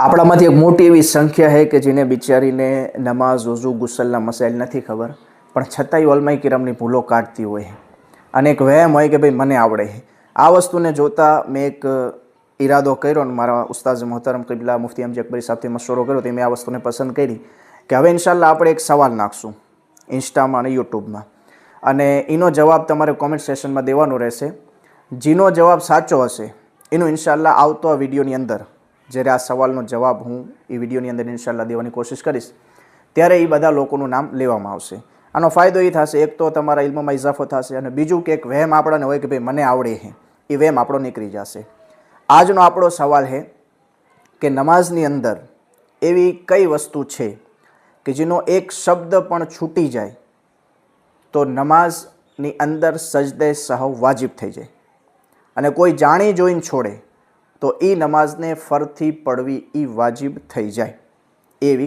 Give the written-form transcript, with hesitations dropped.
આપણામાંથી એક મોટી એવી સંખ્યા છે કે જેને બિચારીને નમાઝ વઝુ ગુસલના મસાઇલ નથી ખબર, પણ છતાંય ઓલમાઈ કિરામની ભૂલો કાઢતી હોય અને એક વહેમ હોય કે ભાઈ મને આવડે છે. આ વસ્તુને જોતાં મેં એક ઈરાદો કર્યો અને મારા ઉસ્તાઝ મોહતરમ કિબલા મુફ્તી એમજી અકબરી સાહેબથી મશવરો કર્યો તો મેં આ વસ્તુને પસંદ કરી કે હવે ઇન્શાલ્લાહ આપણે એક સવાલ નાખશું ઇન્સ્ટામાં અને યુટ્યુબમાં, અને એનો જવાબ તમારે કોમેન્ટ સેશનમાં દેવાનો રહેશે. જેનો જવાબ સાચો હશે એનું ઇન્શાલ્લાહ આવતો આ વિડીયોની અંદર, જ્યારે આ સવાલનો જવાબ હું એ વિડીયોની અંદર ઇન્શાલ્લાહ દેવાની કોશિશ કરીશ, ત્યારે એ બધા લોકોનું નામ લેવામાં આવશે. આનો ફાયદો એ થશે, એક તો તમારા ઇલ્મમાં ઇજાફો થશે, અને બીજું કે એક વહેમ આપણને હોય કે ભાઈ મને આવડે છે, એ વહેમ આપણો નીકળી જશે. આજનો આપણો સવાલ છે કે નમાઝની અંદર એવી કઈ વસ્તુ છે કે જેનો એક શબ્દ પણ છૂટી જાય તો નમાઝની અંદર સજદે સહવ વાજિબ થઈ જાય, અને કોઈ જાણી જોઈને છોડે તો એ નમાઝને ફરથી પડવી એ વાજિબ થઈ જાય. એવી